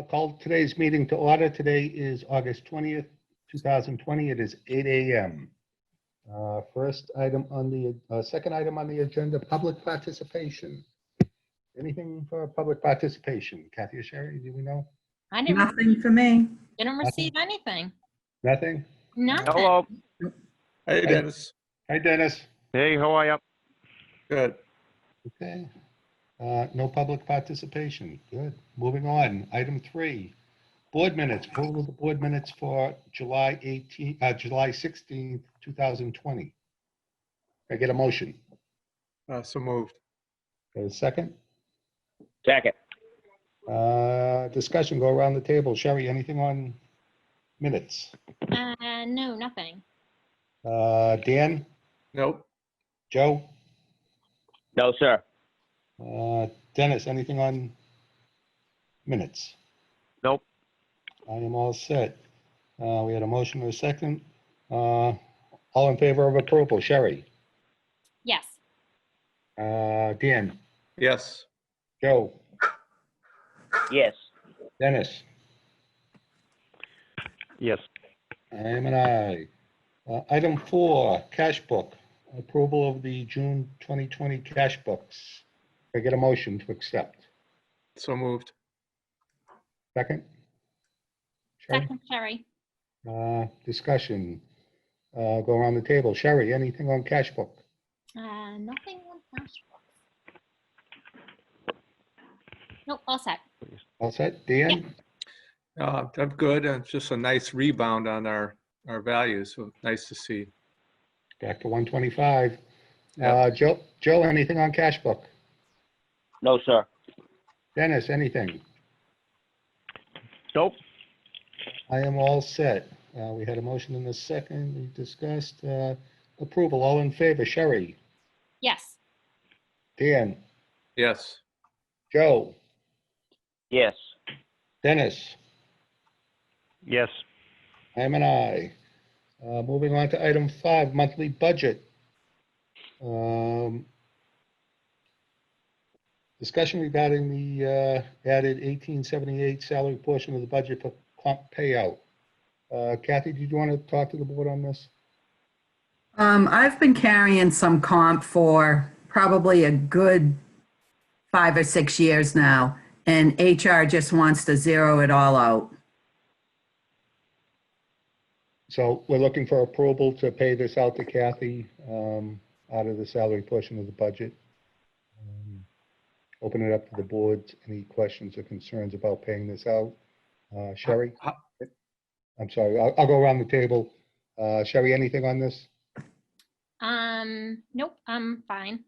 Call today's meeting to order. Today is August 20th, 2020. It is 8 a.m. Second item on the agenda, public participation. Anything for public participation? Kathy or Sherry, do we know? I didn't, Nothing for me. didn't receive anything. Nothing? Nothing. Hello. Hey, Dennis. Hi, Dennis. Hey, how are you? Good. Okay. No public participation. Good. Moving on. Item 3, board minutes. Approval of the board minutes for July 16th, 2020. Can I get a motion? So moved. A second? Second. Discussion, go around the table. Sherry, anything on minutes? No, nothing. Dan? Nope. Joe? No, sir. Dennis, anything on minutes? Nope. I am all set. We had a motion and a second. All in favor of approval? Sherry? Yes. Dan? Yes. Joe? Yes. Dennis? Yes. I am an aye. Item 4, cash book. Approval of the June 2020 cash books. Can I get a motion to accept? So moved. Second? Sherry? Second, Sherry. Discussion. Go around the table. Sherry, anything on cash book? Nothing on cash book. Nope, all set. All set? Dan? I'm good. It's just a nice rebound on our values. So nice to see. Back to 125. Yeah. Joe, anything on cash book? No, sir. Dennis, anything? Nope. I am all set. We had a motion in a second. We discussed approval. All in favor? Sherry? Yes. Dan? Yes. Joe? Yes. Dennis? Yes. I am an aye. Moving on to item 5, monthly budget. Discussion regarding the added 1878 salary portion of the budget for comp payout. Kathy, did you want to talk to the board on this? I've been carrying some comp for probably a good 5 or 6 years now, and HR just wants to zero it all out. So we're looking for approval to pay this out to Kathy out of the salary portion of the budget. Open it up to the board. Any questions or concerns about paying this out? Sherry? I'm sorry, I'll go around the table. Sherry, anything on this? Nope, I'm fine.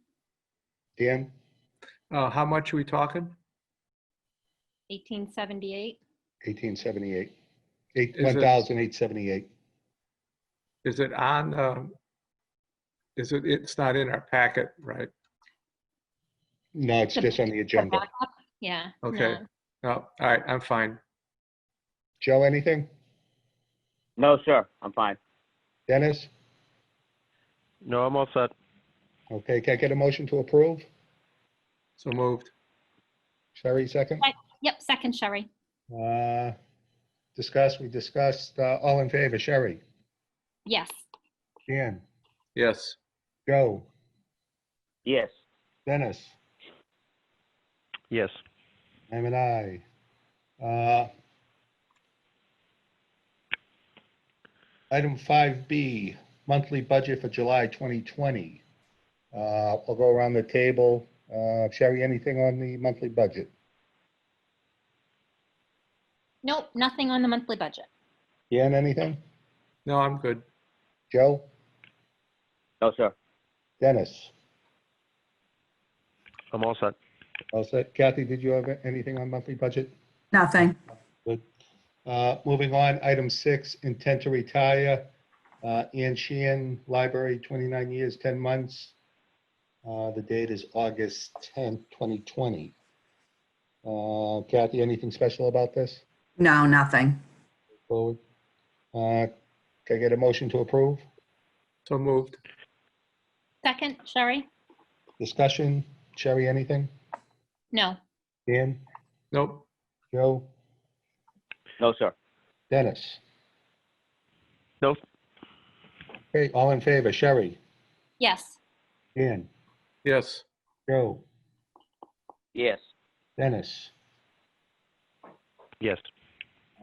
Dan? How much are we talking? 1878. 1878. it- 1,878. Is it on? It's not in our packet, right? No, it's just on the The agenda. backup? Yeah. Okay. no. No. All right. I'm fine. Joe, anything? No, sir. I'm fine. Dennis? No, I'm all set. Okay, can I get a motion to approve? So moved. Sherry, second? Yep, second, Sherry. We discussed, all in favor, Sherry? Yes. Dan? Yes. Joe? Yes. Dennis? Yes. I'm an aye. Item 5B, monthly budget for July 2020. I'll go around the table. Sherry, anything on the monthly budget? Nope, nothing on the monthly budget. Dan, anything? No, I'm good. Joe? No, sir. Dennis? I'm all set. All set. Kathy, did you have anything on monthly budget? Nothing. Good. Moving on, item 6, intent to retire. Ann Sheehan, library, 29 years, 10 months. The date is August 10th, 2020. Kathy, anything special about this? No, nothing. Forward. Can I get a motion to approve? So moved. Second, Sherry. Discussion? Sherry, anything? No. Dan? Nope. Joe? No, sir. Dennis? No. Okay, all in favor, Sherry? Yes. Dan? Yes. Joe? Yes. Dennis? Yes.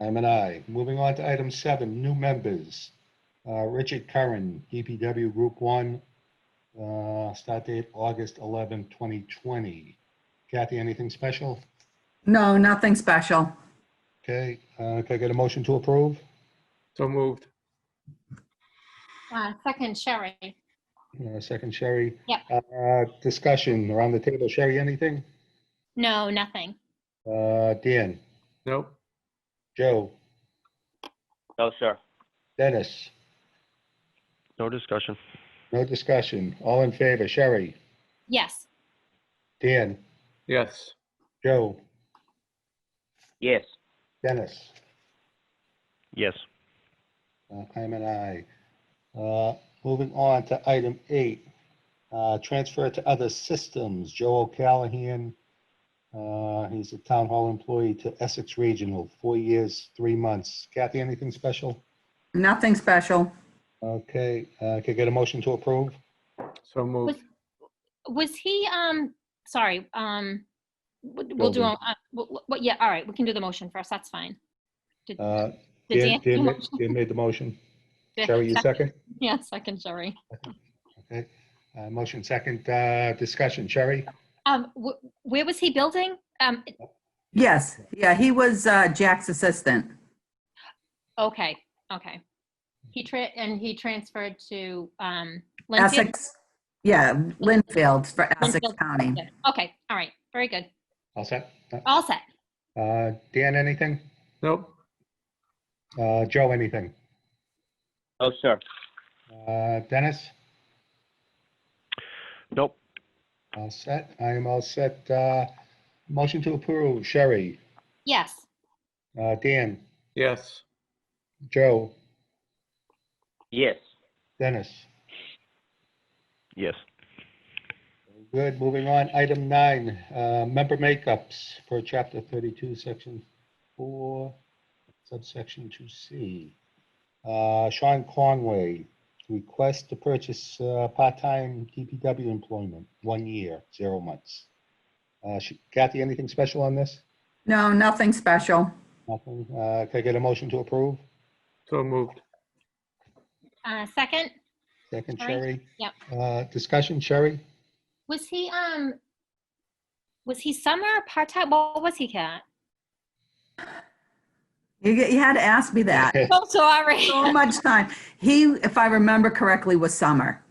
I'm an aye. Moving on to item 7, new members. Richard Curran, DPW Group 1, start date August 11, 2020. Kathy, anything special? No, nothing special. Okay, can I get a motion to approve? So moved. Second, Sherry. Second, Sherry. Yep. Discussion around the table. Sherry, anything? No, nothing. Dan? Nope. Joe? No, sir. Dennis? No discussion. No discussion. All in favor, Sherry? Yes. Dan? Yes. Joe? Yes. Dennis? Yes. I'm an aye. Moving on to item 8, transfer to other systems. Joe O'Callahan, he's a town hall employee to Essex Regional, 4 years, 3 months. Kathy, anything special? Nothing special. Okay, can I get a motion to approve? So moved. Was he, sorry, we'll do, yeah, all right, we can do the motion first, that's fine. Did Dan Dan do the motion? Dan made the motion. Yeah, Sherry, you second? Yeah, second, Sherry. Okay, motion second, discussion. Sherry? Where was he building? Yes, yeah, he was Jack's assistant. Okay. He transferred to, Linfield? Essex, yeah, Linfield for Essex Linfield. County. Okay, all right, very good. All set? All set. Dan, anything? Nope. Joe, anything? No, sir. Dennis? Nope. All set. I am all set. Motion to approve. Sherry? Yes. Dan? Yes. Joe? Yes. Dennis? Yes. Good. Moving on. Item 9, member makeups for Chapter 32, Section 4, subsection 2C. Sean Conway, request to purchase part-time DPW employment, 1 year, 0 months. Kathy, anything special on this? No, nothing special. Nothing. Can I get a motion to approve? So moved. Second, Second, Sherry? Sherry. Discussion, Sherry? was he summer, part-time? What was he, Kat? You had to ask me that. Oh, sorry. So much time. He, if I remember correctly, was summer.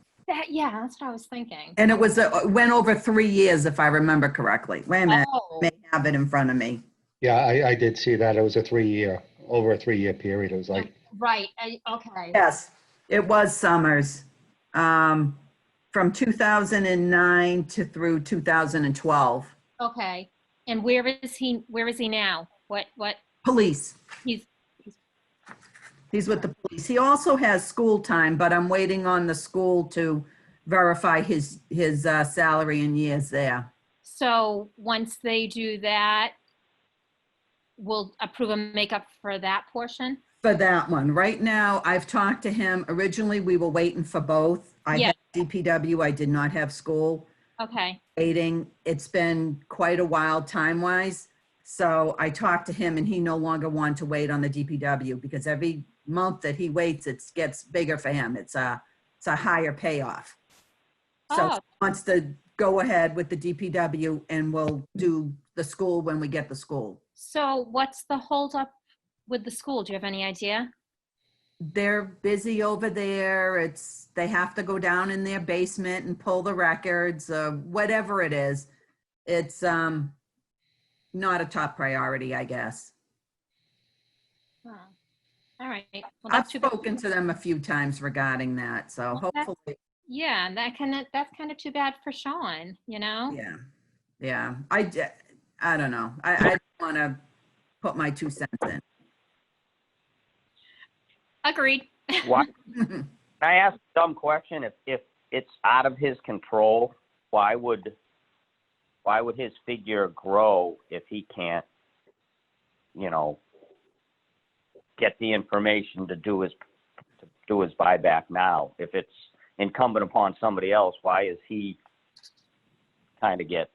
Yeah, that's what I was thinking. And it was, went over 3 years, if I remember correctly. Wait a minute, Oh, I may have it in front of me. Yeah, I did see that. It was over a 3-year period. It was like, right, okay. Yes, it was summers. From 2009 to through 2012. Okay, and where is he now? What, Police. he's, He's with the police. He also has school time, but I'm waiting on the school to verify his salary and years there. so once they do that, we'll approve a makeup for that portion? For that one. Right now, I've talked to him. Originally, we were waiting for both. I Yeah. had DPW. I did not have school. Okay, Waiting. It's been quite a while time-wise. So I talked to him and he no longer wanted to wait on the DPW because every month that he waits, it gets bigger for him. It's a higher payoff. So Oh. he wants to go ahead with the DPW and we'll do the school when we get the school. so what's the holdup with the school? Do you have any idea? They're busy over there. They have to go down in their basement and pull the records, whatever it is. It's not a top priority, I guess. Oh. All right. Well, I've that's too bad. spoken to them a few times regarding that, so Well, that's- hopefully, Yeah, that's kind of too bad for Sean, you know? yeah. I don't know. I don't want to put my 2 cents in. Agreed. Why? Can I ask a dumb question? If it's out of his control, why would his figure grow if he can't, get the information to do his buyback now? If it's incumbent upon somebody else, why is he kind of get,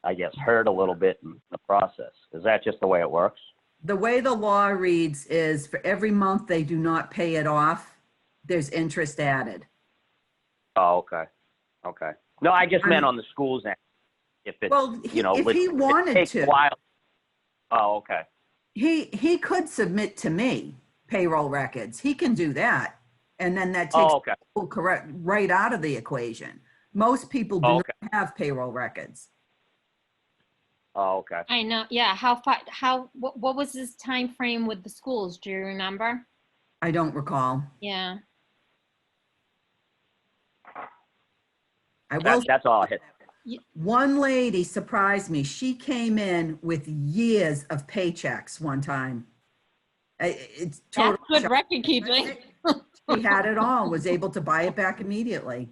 I guess, hurt a little bit in the process? Is that just the way it works? The way the law reads is for every month they do not pay it off, there's interest added. Oh, okay. Okay. No, I just meant on the school's end. If it's, Well, you know, if he it wanted takes a to, while. Oh, okay. he could submit to me payroll records. He can do that. And then that takes Oh, okay. people correct right out of the equation. Most people do Oh, okay. not have payroll records. Oh, okay. I know, yeah, what was his time frame with the schools? Do you remember? I don't recall. Yeah, I will. That's all I hit. One lady surprised me. She came in with years of paychecks one time. It's that's total good shock. record keeping. She had it all, was able to buy it back immediately.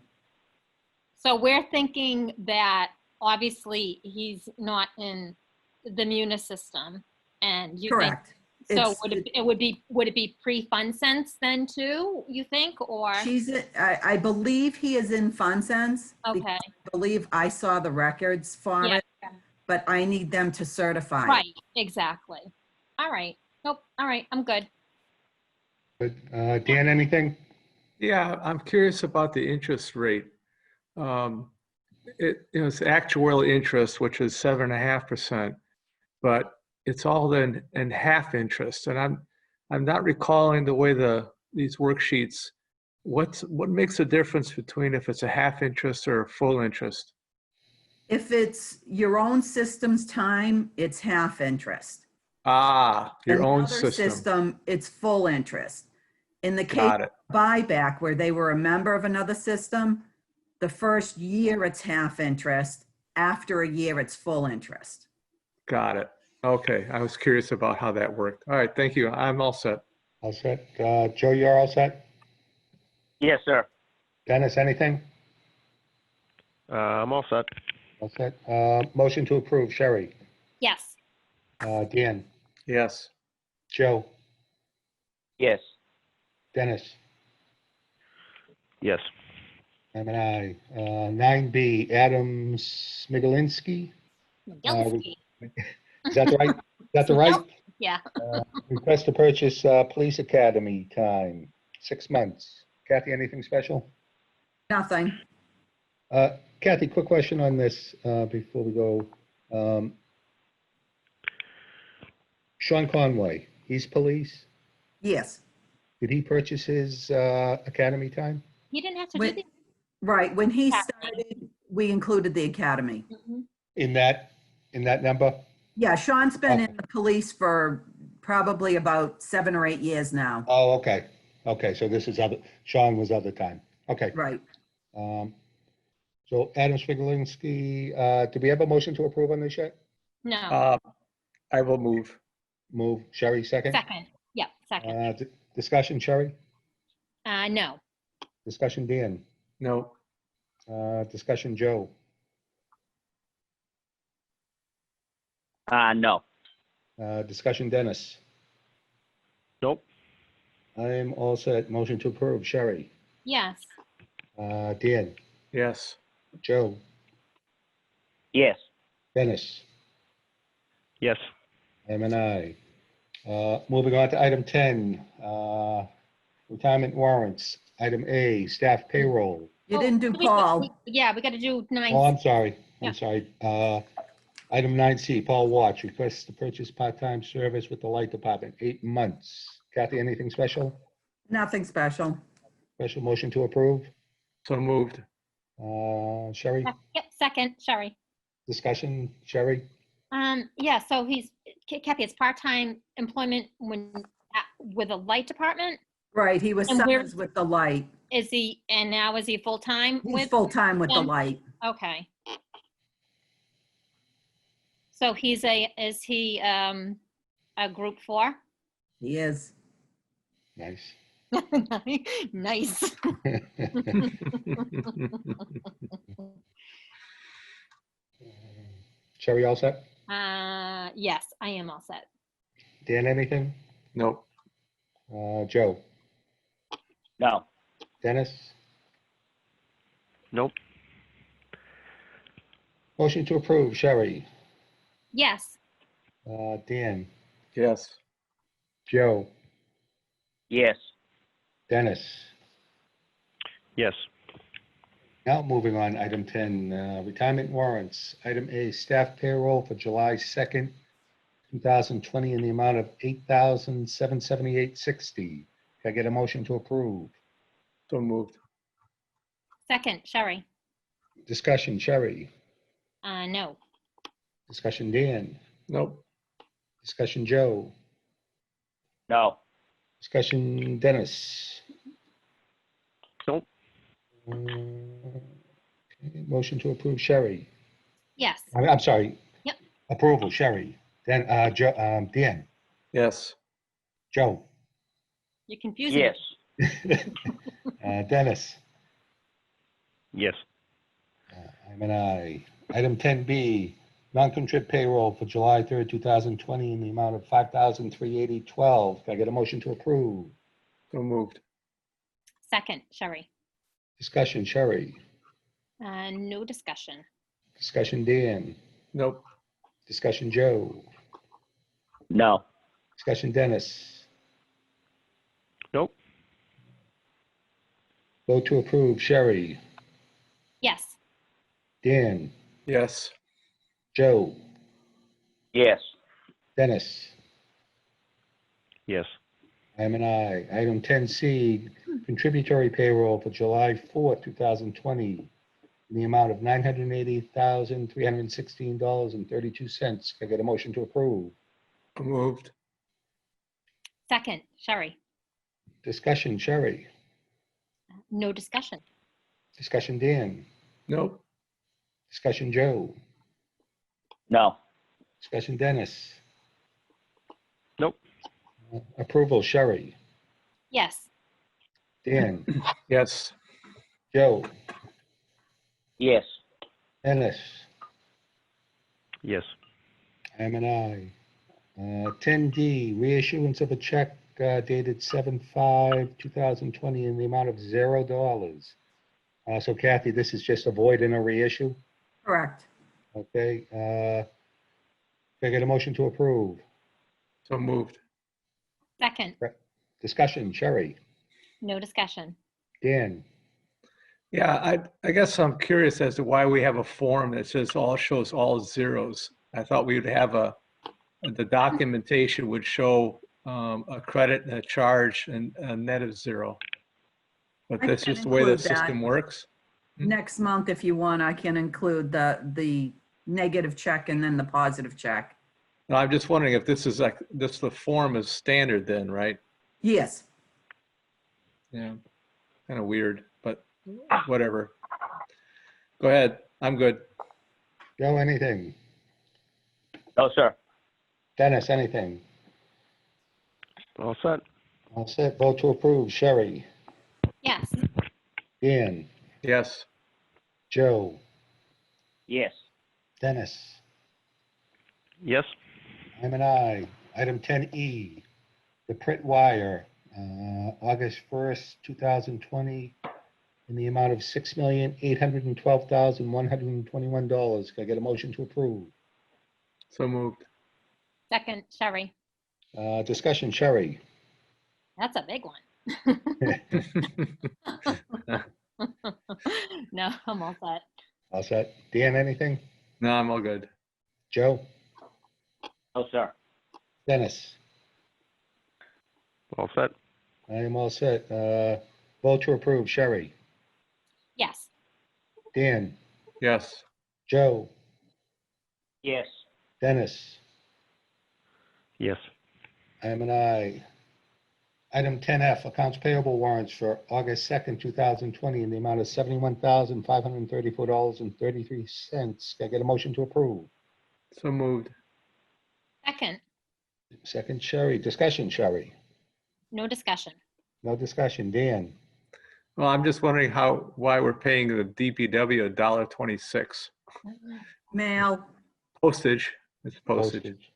So we're thinking that obviously he's not in the Munis system, and you think, Correct. so It's- would it be pre-fund sense then too, you think, or? I believe he is in FundSense. because Okay, I believe I saw the records for yeah, it, but I need them to certify. it. right, exactly. All right, nope, all right, I'm good. Good. Dan, anything? Yeah, I'm curious about the interest rate. It's actual interest, which is 7.5%, but it's all in half interest. And I'm not recalling the way these worksheets, what makes a difference between if it's a half interest or a full interest? If it's your own system's time, it's half interest. Ah, your own Another system. it's full interest. In the case Got of it. buyback, where they were a member of another system, the first year it's half interest. After a year, it's full interest. Got it. Okay, I was curious about how that worked. All right, thank you. I'm all set. All set. Joe, you're all set? Yes, sir. Dennis, anything? I'm all set. All set. Motion to approve. Sherry? Yes, Dan? Yes. Joe? Yes. Dennis? Yes. I'm an aye. 9B, Adam Smigelinski. Miguelski. Is that right? Is that the right? Yeah, Request to purchase Police Academy time, 6 months. Kathy, anything special? Nothing. Kathy, quick question on this before we go. Sean Conway, he's police. Yes. Did he purchase his academy time? he didn't have to do When- the. Right. When he Academy. started, we included the academy. Mhm. In that number? Yeah, Sean's been Okay. in the police for probably about 7 or 8 years now. Oh, okay. Okay, so this is Sean was other time. Okay. Right. So Adam Smigelinski, do we have a motion to approve on this yet? No, I will move. Move. Sherry, second? second, yep, second. Discussion, Sherry? No, Discussion, Dan? No. Discussion, Joe? No. Discussion, Dennis? Nope. I'm all set. Motion to approve. Sherry? yes, Dan? Yes. Joe? Yes. Dennis? Yes. I'm an aye. Moving on to item 10, retirement warrants. Item A, staff payroll. You didn't do we- Paul. Yeah, we gotta do 9. Oh, I'm sorry. Yeah. I'm sorry. Item 9C, Paul Watts requests to purchase part-time service with the light department, 8 months. Kathy, anything special? Nothing special. Special motion to approve? So moved. Sherry, Yep, second, Sherry. discussion, Sherry? Yeah, so Kathy, it's part-time employment with a light department? Right. He was And where- summers with the light. And now is he full-time He's with? full-time with the them? light. Okay. So is he a group 4? He is. Nice. Nice. Sherry, all set? Yes, I am all set. Dan, anything? Nope. Joe, No. Dennis, Nope. motion to approve, Sherry, Yes. Dan, Yes. Joe, Yes. Dennis. Yes. Now moving on, item 10, retirement warrants. Item A, staff payroll for July 2nd, 2020 in the amount of $8,778.60. Can I get a motion to approve? So moved. Second, Sherry. Discussion, Sherry. No. Discussion, Dan. Nope. Discussion, Joe. No. Discussion, Dennis. Nope. Okay, motion to approve, Sherry. Yes. I'm sorry. Yep. Approval, Sherry. Then, Dan, Yes. Joe, You're confusing me. Yes. Dennis. Yes. I'm an aye. Item 10B, non-contrib payroll for July 3rd, 2020 in the amount of $5,380.12. Can I get a motion to approve? So moved. Second, Sherry. Discussion, Sherry. No discussion. Discussion, Dan. Nope. Discussion, Joe. No. Discussion, Dennis. Nope. Vote to approve, Sherry. Yes. Dan. Yes. Joe. Yes. Dennis. Yes. I'm an aye. Item 10C, contributory payroll for July 4th, 2020 in the amount of $980,316.32. Can I get a motion to approve? So moved. Second, Sherry. Discussion, Sherry. No discussion. Discussion, Dan. Nope. Discussion, Joe. No. Discussion, Dennis. Nope. Approval, Sherry. Yes. Dan. Yes. Joe. Yes. Dennis. Yes. I'm an aye. 10D, reissuance of a check dated 7/5/2020 in the amount of $0. So Kathy, this is just a void and a reissue? Correct. Okay. Can I get a motion to approve? So moved. Second. Discussion, Sherry. No discussion. Dan. Yeah, I guess I'm curious as to why we have a form that shows all zeros. I thought we would have the documentation would show a credit and a charge and a net of zero. But I that's can just the way the include that. system works. Next month, if you want, I can include the negative check and then the positive check. No, I'm just wondering if this is the form is standard then, right? Yes. Yeah, kind of weird, but whatever. Go ahead, I'm good. Joe, anything? No, sir. Dennis, anything? All set. All set. Vote to approve, Sherry. Yes. Dan. Yes. Joe. Yes. Dennis. Yes. I'm an aye. Item 10E, the print wire, August 1st, 2020, in the amount of $6,812,121. Can I get a motion to approve? So moved. Second, Sherry. Discussion, Sherry. That's a big one. No, I'm all set. All set. Dan, anything? No, I'm all good. Joe? No, sir. Dennis? All set. I am all set. Vote to approve, Sherry. Yes. Dan? Yes. Joe? Yes. Dennis? Yes. I am an aye. Item 10F, accounts payable warrants for August 2nd, 2020 in the amount of $71,534.33. Can I get a motion to approve? So moved. Second. Second, Sherry. Discussion, Sherry. No discussion. No discussion. Dan? Well, I'm just wondering why we're paying the DPW $1.26. Mail. Postage. It's postage.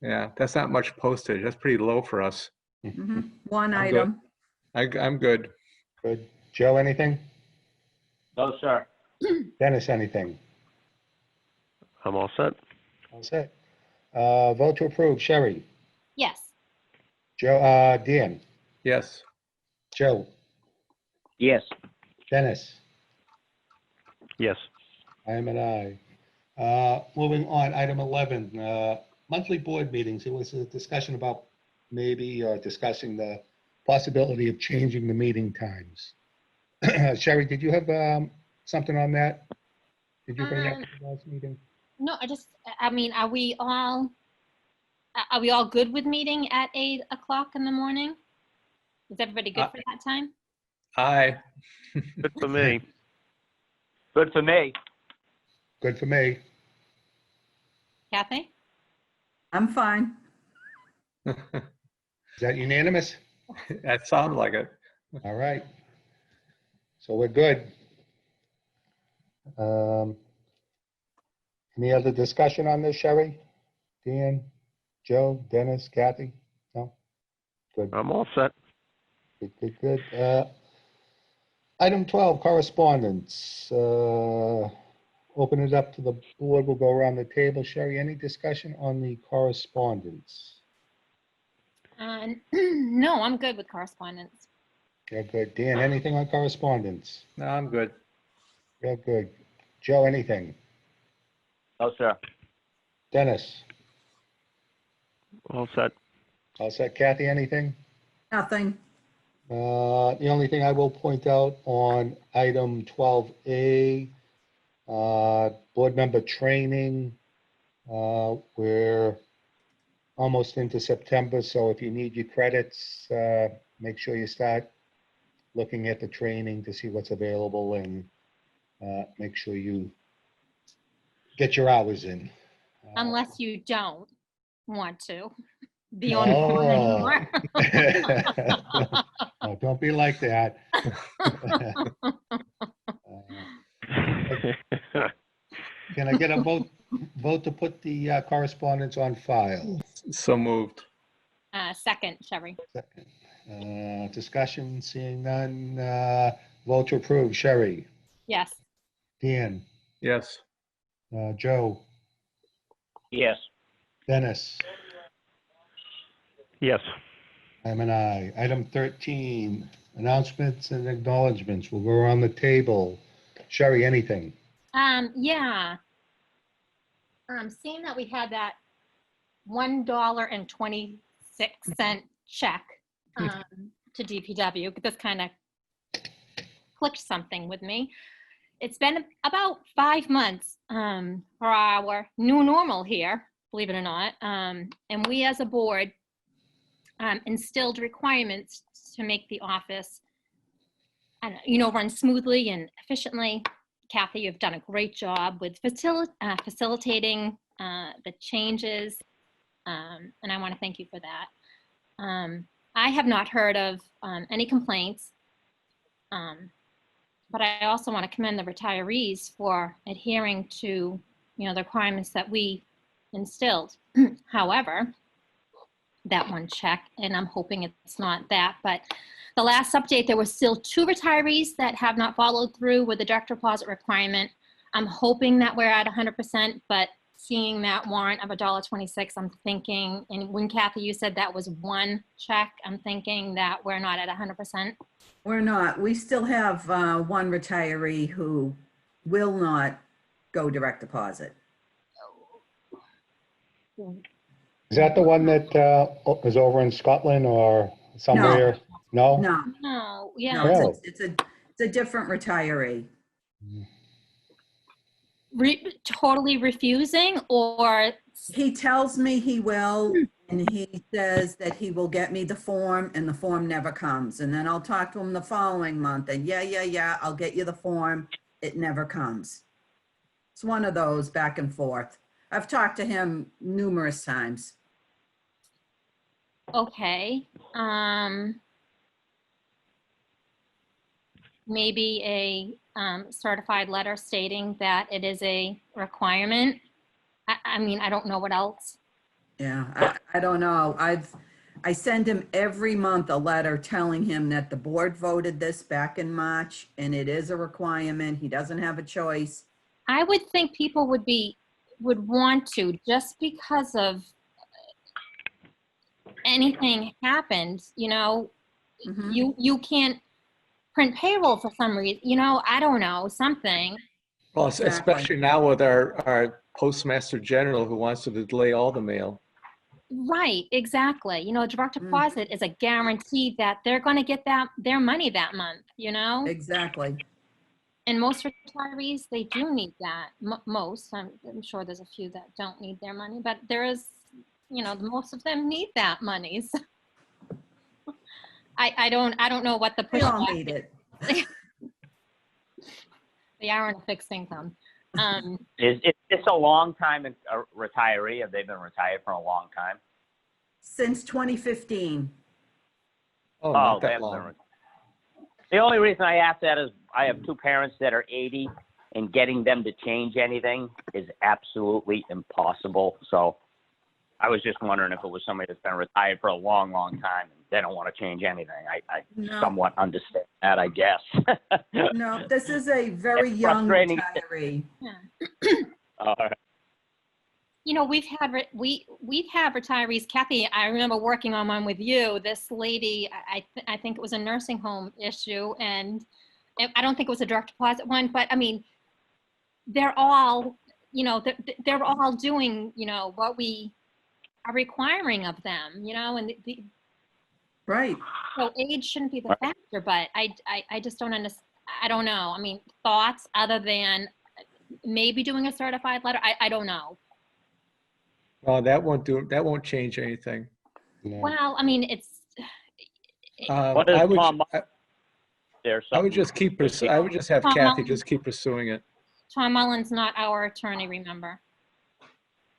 Yeah, that's not much postage. That's pretty low for us. One I'm good. item. I'm good. Good. Joe, anything? No, sir. Dennis, anything? I'm all set. All set. Vote to approve. Sherry? Yes. Joe, Dan? Yes. Joe? Yes. Dennis? Yes. I am an aye. Moving on, item 11, monthly board meetings. There was a discussion about maybe discussing the possibility of changing the meeting times. Sherry, did you have something on that? Did you bring that to the last meeting? No, I mean, are we all good with meeting at 8 o'clock in the morning? Is everybody good for that time? Aye. Good for me. Good for me. Good for me. Kathy? I'm fine. Is that unanimous? That sounds like it. All right. So we're good. Any other discussion on this, Sherry? Dan, Joe, Dennis, Kathy? No? Good, I'm all set. good, good, good. Item 12, correspondence. Open it up to the board. We'll go around the table. Sherry, any discussion on the correspondence? No, I'm good with correspondence. Yeah, good. Dan, anything on correspondence? No, I'm good. Yeah, good. Joe, anything? No, sir. Dennis? All set. All set. Kathy, anything? Nothing. The only thing I will point out on item 12A, board member training, we're almost into September, so if you need your credits, make sure you start looking at the training to see what's available and make sure you get your hours in. Unless you don't want to be on the board Oh. anymore. No, don't be like that. Can I get a vote to put the correspondence on file? So moved. Second, Sherry. Second. Discussion, seeing none. Vote to approve. Sherry? Yes. Dan? Yes. Joe? Yes. Dennis? Yes. I'm an aye. Item 13, announcements and acknowledgements. We'll go around the table. Sherry, anything? Yeah. Seeing that we had that $1.26 check to DPW, this kind of clicked something with me. It's been about 5 months for our new normal here, believe it or not. And we as a board instilled requirements to make the office, run smoothly and efficiently. Kathy, you've done a great job with facilitating the changes, and I want to thank you for that. I have not heard of any complaints, but I also want to commend the retirees for adhering to, the requirements that we instilled. However, that one check, and I'm hoping it's not that, but the last update, there were still 2 retirees that have not followed through with the direct deposit requirement. I'm hoping that we're at 100%, but seeing that warrant of $1.26, I'm thinking, and when Kathy, you said that was 1 check, I'm thinking that we're not at 100%. We're not. We still have one retiree who will not go direct deposit. Is that the one that is over in Scotland or somewhere? No? No, No, yeah. no, Oh. it's a different retiree. Totally refusing, or He tells me he will, and he says that he will get me the form, and the form never comes. And then I'll talk to him the following month, and yeah, I'll get you the form. It never comes. It's one of those back and forth. I've talked to him numerous times. okay. Maybe a certified letter stating that it is a requirement. I mean, I don't know what else. Yeah, I don't know. I send him every month a letter telling him that the board voted this back in March and it is a requirement. He doesn't have a choice. I would think people would want to, just because of anything happened, you know, Mhm. you can't print payroll for some reason, you know, I don't know, something. Well, Exactly. especially now with our postmaster general who wants to delay all the mail. Right, exactly. You know, direct Mm. deposit is a guarantee that they're going to get their money that month, you know? Exactly. And most retirees, they do need that. Most, I'm sure there's a few that don't need their money, but there is, you know, most of them need that money. So I don't know what the We all pushback need it. They are on a fixed income. Is this a long time retiree? Have they been retired for a long time? Since 2015. Oh, Oh, not they that haven't been long. retired. The only reason I ask that is I have two parents that are 80, and getting them to change anything is absolutely impossible. So I was just wondering if it was somebody that's been retired for a long, long time and they don't want to change anything. I No. somewhat understand that, I guess. No, this is a very It's young frustrating. retiree. All right. You know, we've had retirees. Kathy, I remember working on one with you. This lady, I think it was a nursing home issue, and I don't think it was a direct deposit one. But I mean, they're all, you know, they're all doing, you know, what we are requiring of them, you know, and Right. so age shouldn't be the factor. But I just don't understand. I don't know. I mean, thoughts other than maybe doing a certified letter. I don't know. No, that won't change anything. No. Well, I mean, it's. What does I would, Tom? I There's I would something. just I would just have Tom Kathy Mullins. just keep pursuing it. Tom Mullins not our attorney, remember?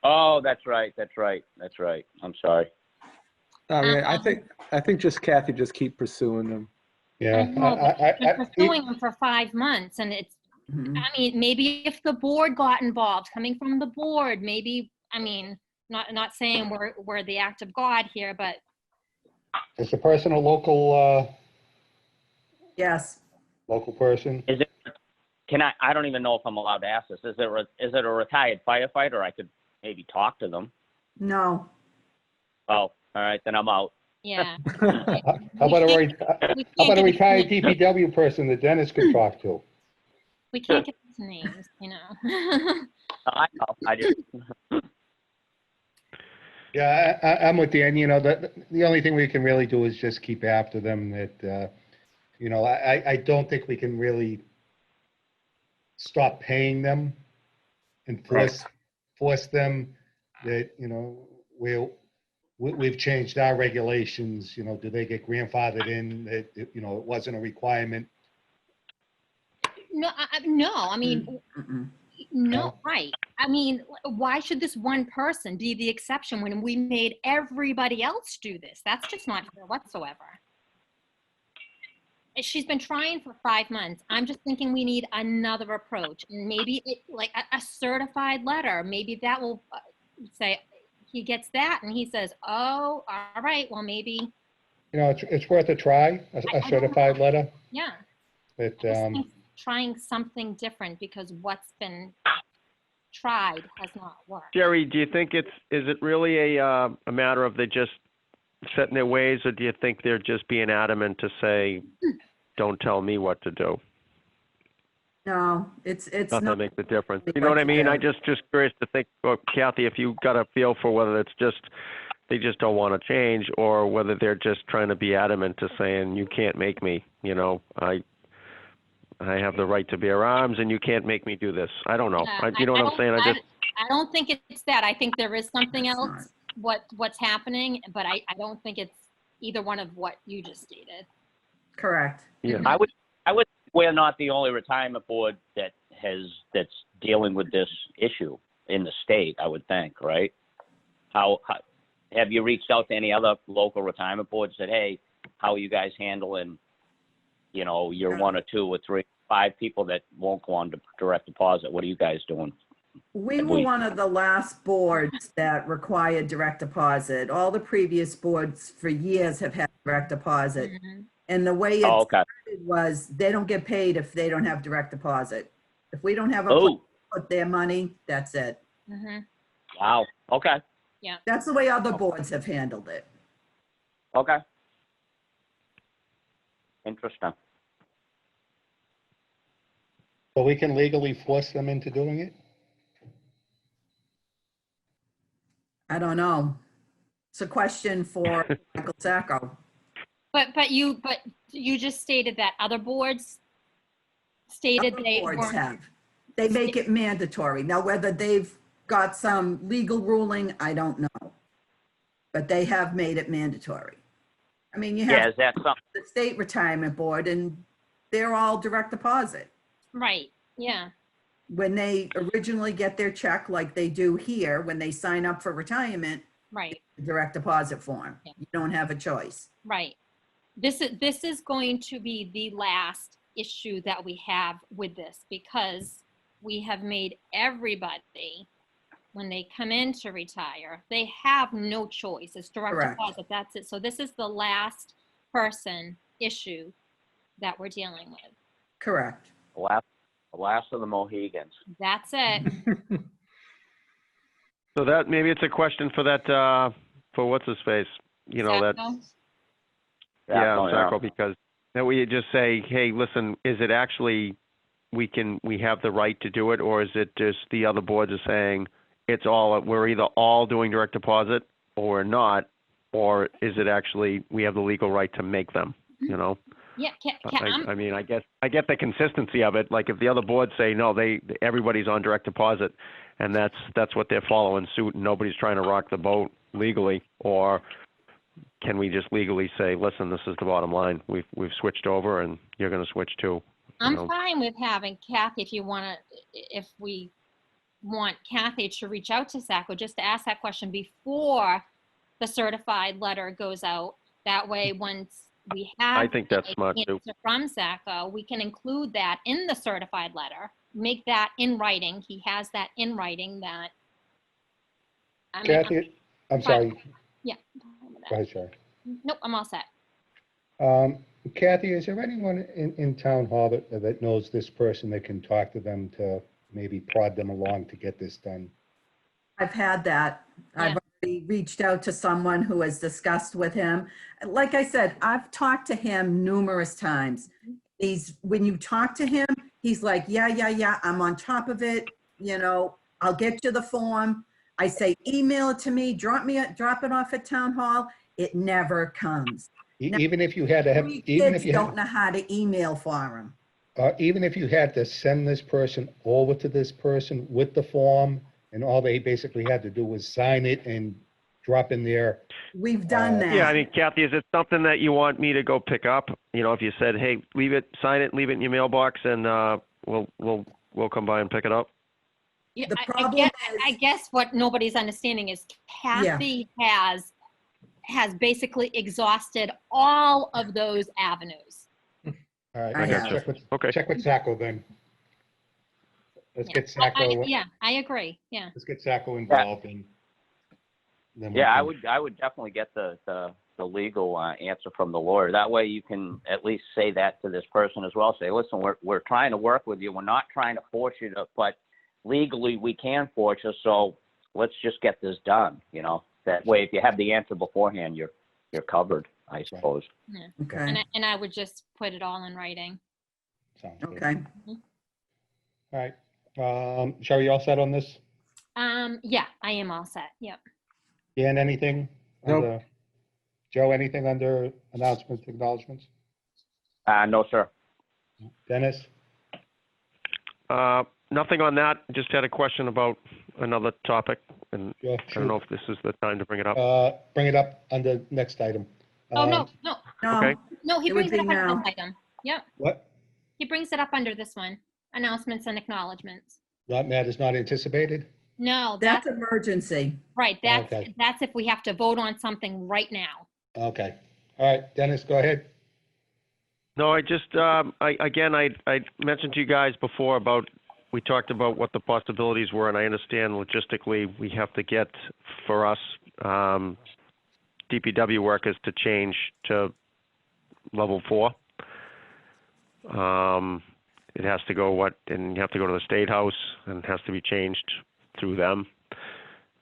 Oh, that's right. That's right. That's right. I'm sorry. I mean, I think just Kathy just keep pursuing them. Yeah. I know, but she's been I- pursuing him for 5 months, and it's. Mhm. I mean, maybe if the board got involved, coming from the board, maybe. I mean, not saying we're the act of God here, but Is the person a local Yes. person? Is it? I don't even know if I'm allowed to ask this. Is it a retired firefighter? I could maybe talk to them. No. Oh, all right, then I'm out. yeah. How about We a can't get retired into DPW person that Dennis could talk to? we can't get into names, you know. I know. I just. Yeah, I'm with you. And, you know, the only thing we can really do is just keep after them that, you know, I don't think we can really stop paying them and force them that, you know, we've changed our regulations, you know, do they get grandfathered in that, you know, it wasn't a requirement? No, no. I mean, Mm-mm. no, right. I mean, why should this one person be the exception when we made everybody else do this? That's just not fair whatsoever. She's been trying for 5 months. I'm just thinking we need another approach, and maybe like a certified letter. Maybe that will say he gets that, and he says, "Oh, all right. Well, maybe." You know, it's worth a try, I a don't certified letter. Yeah, But, I just think trying something different because what's been tried has not worked. Jerry, do you think is it really a matter of they just set in their ways, or do you think they're just being adamant to say, don't tell me what to do? No, it's Nothing not. makes a difference. You know what I mean? I just curious to think, well, Kathy, if you got a feel for whether it's just, they just don't want to change, or whether they're just trying to be adamant to saying, you can't make me, you know, I have the right to bear arms and you can't make me do this. I don't know. Yeah, You know what I'm saying? I don't think it's that. I think there is something It's else what's happening, but I don't think it's either one of what you just stated. Correct. Yeah. I would. We're not the only retirement board that's dealing with this issue in the state. I would think, right? How have you reached out to any other local retirement boards? Said, hey, how are you guys handling? You know, you're 1 or 2 or 3, 5 people that won't go on to direct deposit. What are you guys doing? We were one of the last boards that required direct deposit. All the previous boards for years have had direct deposit. Mhm. And the way Oh, it okay. was, they don't get paid if they don't have direct deposit. If we don't have a place Oh, to put their money, that's it. Mhm. wow. Okay. That's the way other boards have handled it. Okay. Interesting. So we can legally force them into doing it? I don't know. It's a question for Michael Sacco. But you just stated that other boards stated Other they boards weren't. have. They make it mandatory. Now, whether they've got some legal ruling, I don't know. But they have made it mandatory. I mean, you Yeah, have is that something? the state retirement board and they're all direct deposit. Right, yeah, When they originally get their check, like they do here, when they sign up for retirement, right, direct deposit form. Yeah. You don't have a choice. right. This is going to be the last issue that we have with this, because we have made everybody, when they come in to retire, they have no choice. It's direct Correct. deposit, that's it. So this is the last person issue that we're dealing with. Correct. The last of the Mohegans. That's it. So that, maybe it's a question for that, for what's his face? You know, that, Sacco? yeah, oh, Sacco, because that we just say, hey, listen, is it actually, we have the right to do it, or is it just the other boards are saying it's all, we're either all doing direct deposit or we're not, or is it actually, we have the legal right to make them, you know? Yeah, I mean, I get the consistency of it. Like if the other boards say, no, everybody's on direct deposit and that's what they're following suit and nobody's trying to rock the boat legally, or can we just legally say, listen, this is the bottom line. We've switched over and you're going to switch too. I'm fine with having Kathy, if we want Kathy to reach out to Sacco, just to ask that question before the certified letter goes out. That way, once we have I think that's smart too. answer from Sacco, we can include that in the certified letter, make that in writing. He has that in writing that. I mean, Kathy, I'm sorry. yeah. Go ahead, Sharon. Nope, I'm all set. Kathy, is there anyone in town hall that knows this person that can talk to them to maybe prod them along to get this done? I've had that. I've Yeah. already reached out to someone who has discussed with him. Like I said, I've talked to him numerous times. When you talk to him, he's like, yeah, I'm on top of it. You know, I'll get you the form. I say, email it to me, drop it off at town hall. It never comes. Now, Even if you had to have, We even if kids you don't had, know how to email for him. even if you had to send this person over to this person with the form, and all they basically had to do was sign it and drop in there. We've done that. Yeah, I mean, Kathy, is it something that you want me to go pick up? You know, if you said, hey, sign it, leave it in your mailbox, and we'll come by and pick it up. Yeah, The I problem guess, is- I guess what nobody's understanding is Kathy has basically exhausted all of those avenues. All right, I have. Okay. check with Sacco then. Let's Yeah. get Sacco, Yeah, I agree. Yeah. let's get Sacco involved and then we Yeah, can- I would definitely get the legal answer from the lawyer. That way you can at least say that to this person as well. Say, listen, we're trying to work with you. We're not trying to force you to, but legally we can force you. So let's just get this done. You know, that way if you have the answer beforehand, you're covered, I suppose. Okay, And I would just put it all in writing. Sounds good. okay. All right. Sherry, you all set on this? Yeah, I am all set. Yep. Dan, anything? Nope. under- Joe, anything under announcements, acknowledgements? No, sir. Dennis? Nothing on that. Just had a question about another topic, and Sure, I don't know if this is the time to bring it up. Bring it up under next item. Oh, no. No, Okay. No, he It would brings it up be under now. this item. Yep. What? He brings it up under this one. Announcements and acknowledgements. Not matters not anticipated? No, that's that's emergency. right. Okay. That's if we have to vote on something right now. Okay. All right, Dennis, go ahead. No, I just, I mentioned to you guys before about we talked about what the possibilities were, and I understand logistically we have to get, for us, DPW workers to change to level 4. It has to go and you have to go to the State House, and it has to be changed through them,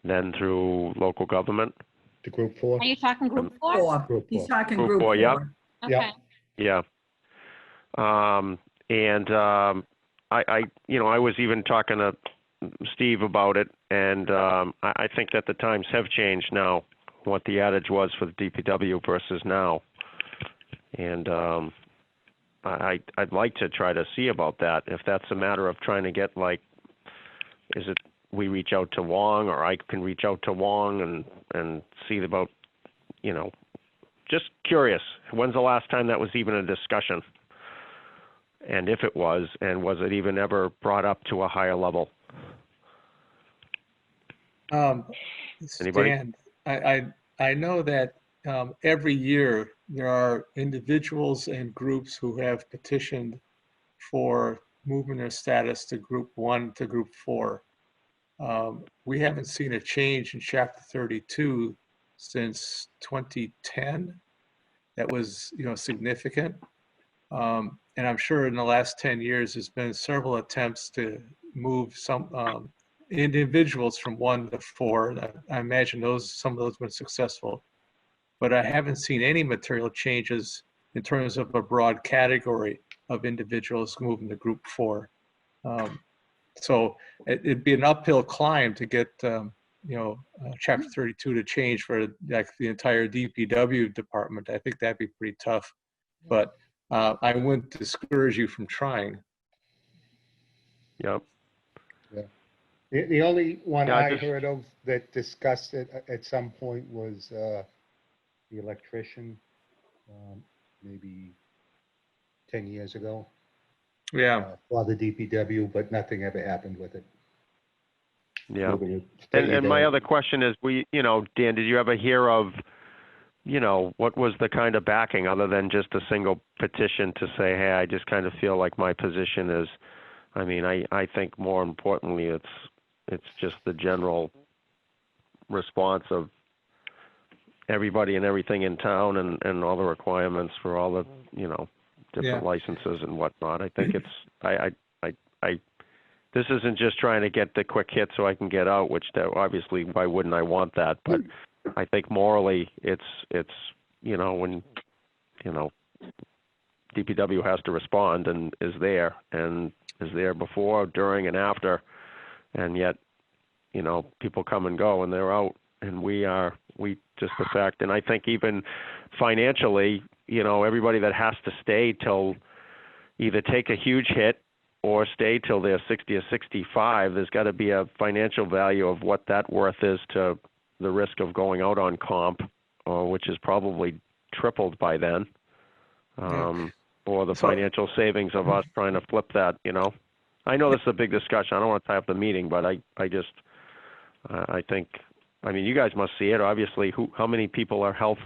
then through local government. To group 4? Are you talking group 4? Four. Group He's four. talking Group group four, 4. yep. Okay. Yeah. I was even talking to Steve about it, and I think that the times have changed now, what the adage was for the DPW versus now. And I'd like to try to see about that, if that's a matter of trying to get, is it we reach out to Wong, or I can reach out to Wong and see about, just curious, when's the last time that was even a discussion? And if it was, and was it even ever brought up to a higher level? Anybody? Stan, I know that every year there are individuals and groups who have petitioned for moving their status to group 1 to group 4. We haven't seen a change in Chapter 32 since 2010. That was, significant. And I'm sure in the last 10 years, there's been several attempts to move some individuals from 1 to 4. I imagine some of those were successful, but I haven't seen any material changes in terms of a broad category of individuals moving to group 4. So it'd be an uphill climb to get, Chapter 32 to change for the entire DPW department. I think that'd be pretty tough, but I wouldn't discourage you from trying. Yep. The only one Yeah, I heard of that discussed it at some point was the electrician, maybe 10 years ago. Yeah. For the DPW, but nothing ever happened with it. Yeah. Moving it steady And my down. other question is, Dan, did you ever hear of, what was the kind of backing other than just a single petition to say, hey, I just kind of feel like my position is, I think more importantly, it's just the general response of everybody and everything in town and all the requirements for all the, different licenses and whatnot. I think this isn't just trying to get the quick hit so I can get out, which obviously, why wouldn't I want that? But I think morally it's when, DPW has to respond and is there before, during, and after, and yet, people come and go and they're out, and we just the fact, and I think even financially, everybody that has to stay till either take a huge hit or stay till they're 60 or 65, there's got to be a financial value of what that worth is to the risk of going out on comp, which is probably tripled by then, or the financial savings of us trying to flip that, I know this is a big discussion. I don't want to tie up the meeting, but I think, you guys must see it, obviously, how many people are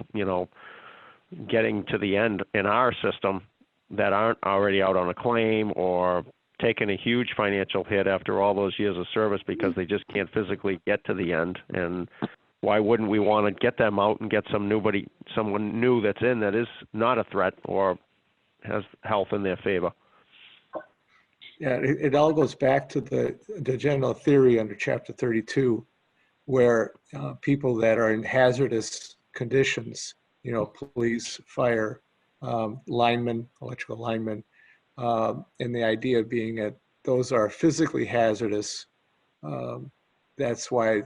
getting to the end in our system that aren't already out on a claim or taking a huge financial hit after all those years of service because they just can't physically get to the end. And why wouldn't we want to get them out and get someone new that's in that is not a threat or has health in their favor? Yeah, it all goes back to the general theory under Chapter 32, where people that are in hazardous conditions, police, fire, linemen, electrical linemen, and the idea being that those are physically hazardous. That's why,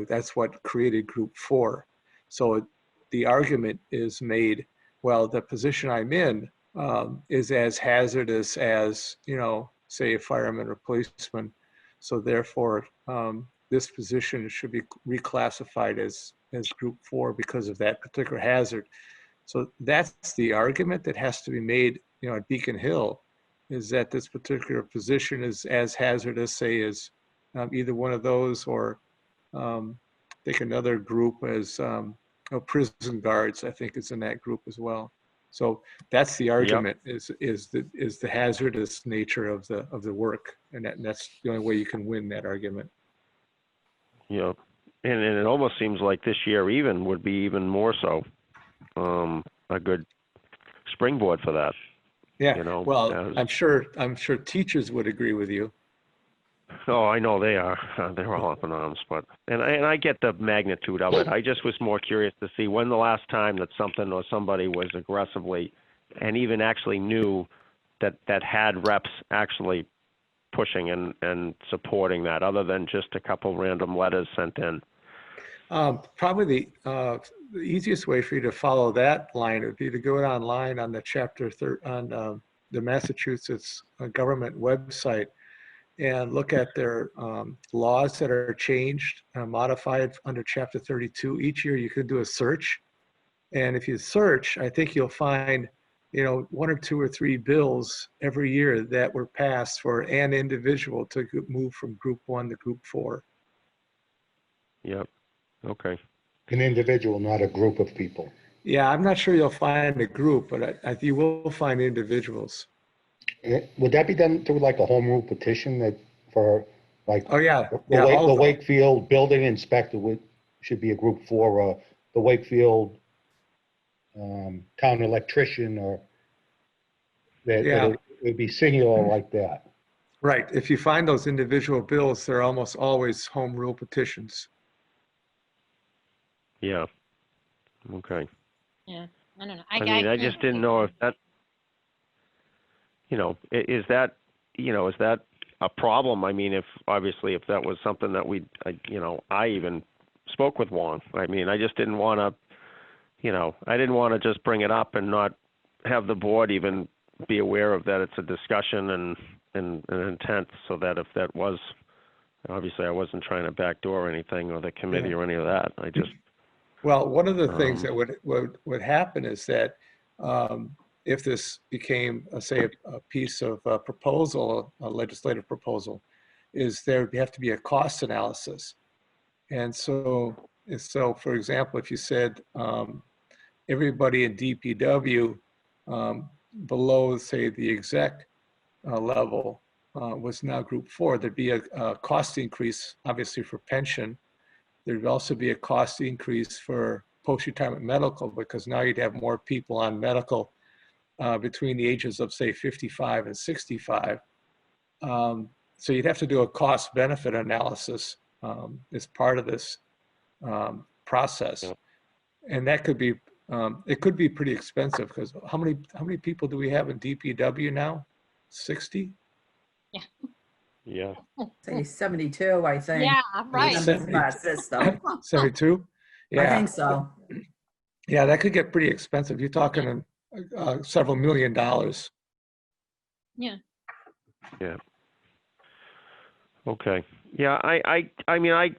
that's what created Group 4. So the argument is made, well, the position I'm in is as hazardous as, say, a fireman or policeman. So therefore, this position should be reclassified as Group 4 because of that particular hazard. So that's the argument that has to be made, at Beacon Hill, is that this particular position is as hazardous, say, as either one of those, or I think another group as prison guards, I think is in that group as well. So that's the argument is the hazardous nature of the work. And that's the only way you can win that argument. Yeah. And it almost seems like this year even would be even more so a good springboard for that. Yeah. You know, Well, as- I'm sure teachers would agree with you. Oh, I know they are. They're all up in arms, but and I get the magnitude of it. I just was more curious to see when the last time that something or somebody was aggressively, and even actually knew that had reps actually pushing and supporting that, other than just a couple random letters sent in. Probably the easiest way for you to follow that line would be to go online on the the Massachusetts government website and look at their laws that are changed, modified under Chapter 32. Each year you could do a search. And if you search, I think you'll find, one or two or three bills every year that were passed for an individual to move from Group 1 to Group 4. Yep. Okay. An individual, not a group of people. Yeah, I'm not sure you'll find a group, but you will find individuals. Would that be done through like a home rule petition that for like Oh, yeah. the Wakefield building inspector should be a Group 4, or the Wakefield town electrician, or that it would be singular like that. Right. If you find those individual bills, they're almost always home rule petitions. Yeah. Okay. Yeah, I don't know. I mean, I just didn't know if that, is that a problem? I mean, if that was something that I even spoke with Juan. I mean, I just didn't want to, I didn't want to just bring it up and not have the board even be aware of that it's a discussion and an intent, so that if that was, obviously I wasn't trying to backdoor anything or the committee or any of that. I just. Well, one of the things that would happen is that if this became, say, a piece of proposal, a legislative proposal, is there have to be a cost analysis. And so for example, if you said everybody in DPW below, say, the exec level was now Group 4, there'd be a cost increase, obviously, for pension. There'd also be a cost increase for post-retirement medical, because now you'd have more people on medical between the ages of, say, 55 and 65. So you'd have to do a cost-benefit analysis as part of this process. Yeah. And that could be, it could be pretty expensive, because how many people do we have in DPW now? 60? Yeah. Say 72, I think. Yeah, right. Our system. 72? Yeah. I think so. Yeah, that could get pretty expensive. You're talking several $1 million. Yeah. Yeah. Okay. Yeah, I mean, I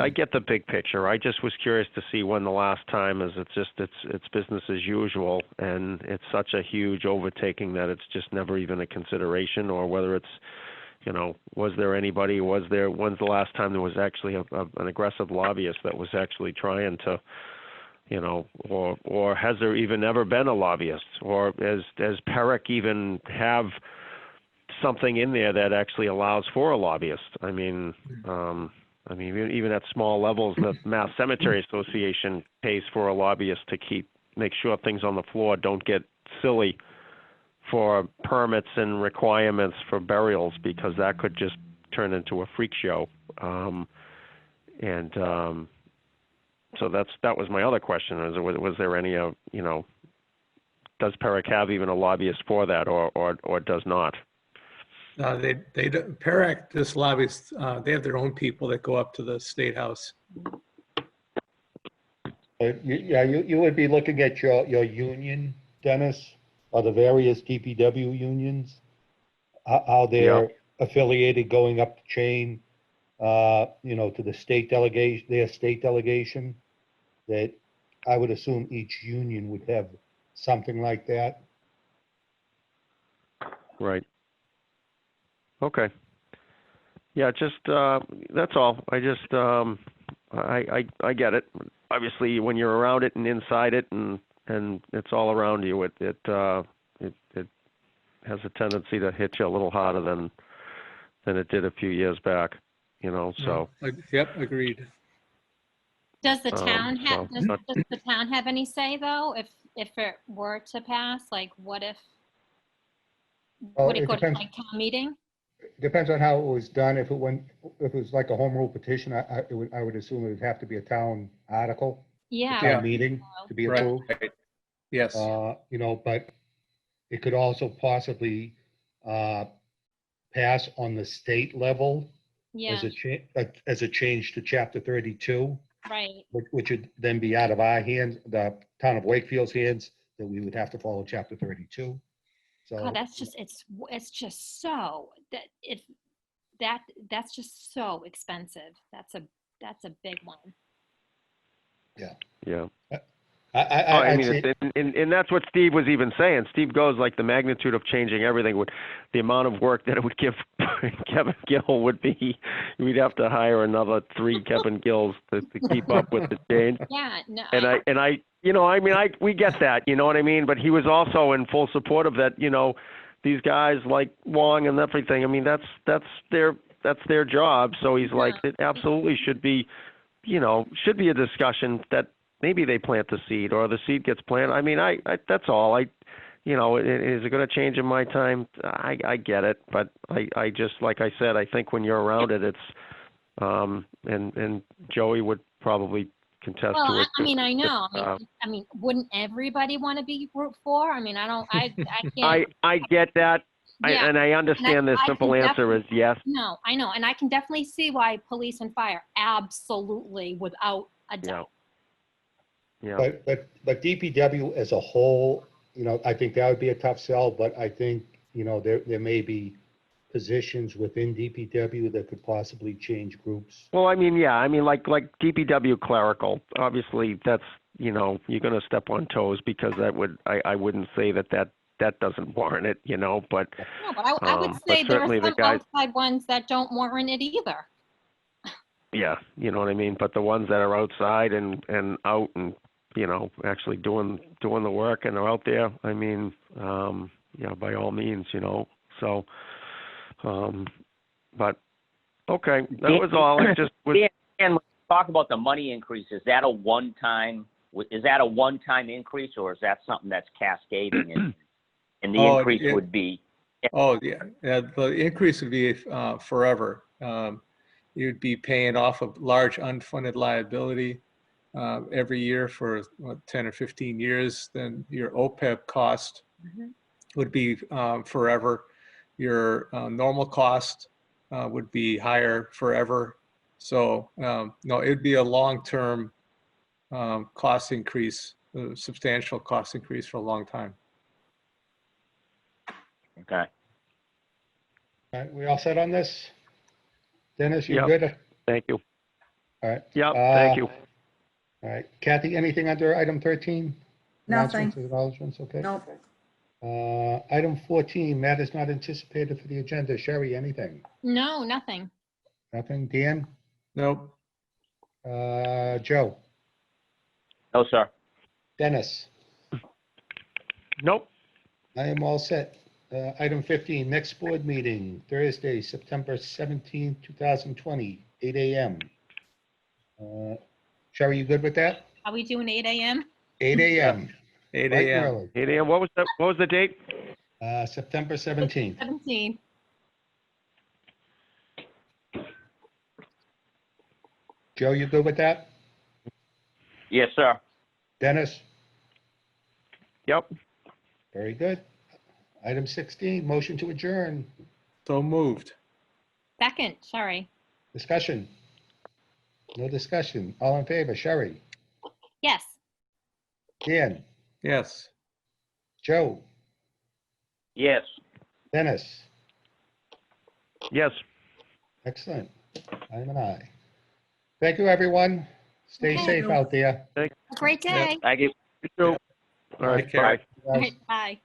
get the big picture. I just was curious to see when the last time is. It's business as usual, and it's such a huge overtaking that it's just never even a consideration, or whether it's, when's the last time there was actually an aggressive lobbyist that was actually trying to, or has there even ever been a lobbyist, or does PERIC even have something in there that actually allows for a lobbyist? I mean, even at small levels, the Mass Cemetery Association pays for a lobbyist to make sure things on the floor don't get silly for permits and requirements for burials, because that could just turn into a freak show. So that was my other question: was there any, does PERIC have even a lobbyist for that, or does not? They PERIC, this lobbyists, they have their own people that go up to the State House. You would be looking at your union, Dennis, or the various DPW unions, how they're affiliated going up the chain, to the state delegation, their state delegation, that I would assume each union would have something like that. Right. Okay. Yeah, just that's all. I just I get it. Obviously, when you're around it and inside it, and and it's all around you, it has a tendency to hit you a little harder than it did a few years back, so. Yep, agreed. Does the town have, so- does the town have any say though, if it were to pass? Like, what if, Well, would it it go to depends. like town meeting? Depends on how it was done. If it was like a home rule petition, I would assume it would have to be a town article, Yeah. town meeting to be approved. Right. Yes. But it could also possibly pass on the state level Yeah, as a change to Chapter 32, right. which would then be out of our hands, the town of Wakefield's hands, that we would have to follow Chapter 32. So, God, that's just, it's just so, that's just so expensive. That's a big one. Yeah. I'd mean, say- and that's what Steve was even saying. Steve goes like the magnitude of changing everything would, the amount of work that it would give Kevin Gill would be, we'd have to hire another 3 Kevin Gills to keep up with the change. Yeah, no. We get that, you know what I mean? But he was also in full support of that, these guys like Wong and everything. I mean, that's their job. So he's like, it absolutely should be a discussion that maybe they plant the seed or the seed gets planted. I mean, I that's all. Is it going to change in my time? I get it, but I just, like I said, I think when you're around it, it's, and Joey would probably contest to Well, it. I mean, I know. I mean, wouldn't everybody want to be Group 4? I mean, I can't. I get that. Yeah. And I understand the I simple can answer is yes. No, I know. And I can definitely see why police and fire, absolutely, without a doubt. Yeah. But DPW as a whole, I think that would be a tough sell, but I think, there may be positions within DPW that could possibly change groups. Well, I mean, yeah. I mean, like DPW clerical, obviously that's, you're going to step on toes because I wouldn't say that doesn't warrant it, but. No, but I would but say there are certainly the some guys- outside ones that don't warrant it either. Yeah, you know what I mean? But the ones that are outside and out and, actually doing the work and are out there, I mean, by all means, so, but, okay, that was all. I just was, Dan, when you talk about the money increase, is that a one-time increase, or is that something that's cascading and the increase would be? Oh, yeah. The increase would be forever. You'd be paying off a large unfunded liability every year for 10 or 15 years. Then your OPEB cost would be forever. Your normal cost would be higher forever. So no, it'd be a long-term cost increase, a substantial cost increase for a long time. Okay. All right, we all set on this? Dennis, you Yep. good? thank you. All right. Yeah, thank you. All right. Kathy, anything under item 13? Nothing. Announcements, acknowledgements, okay. Nope. Item 14, matters not anticipated for the agenda. Sherry, anything? No, nothing. Nothing? Dan? Nope. Joe? No, sir. Dennis? Nope. I am all set. Item 15, next board meeting, Thursday, September 17th, 2020, 8 a.m. Sherry, you good with that? Are we doing 8 a.m.? 8 a.m. 8 Bright and a.m. early. 8 a.m. What was the date? September 17th. 17. Joe, you good with that? Yes, sir. Dennis? Yep. Very good. Item 16, motion to adjourn. So moved. Second, sorry. Discussion? No discussion. All in favor? Sherry? Yes. Dan? Yes. Joe? Yes. Dennis? Yes. Excellent. I'm an aye. Thank you, everyone. Stay Okay. safe out there. A great day. Thank you. All right, Take care. bye. All right, bye.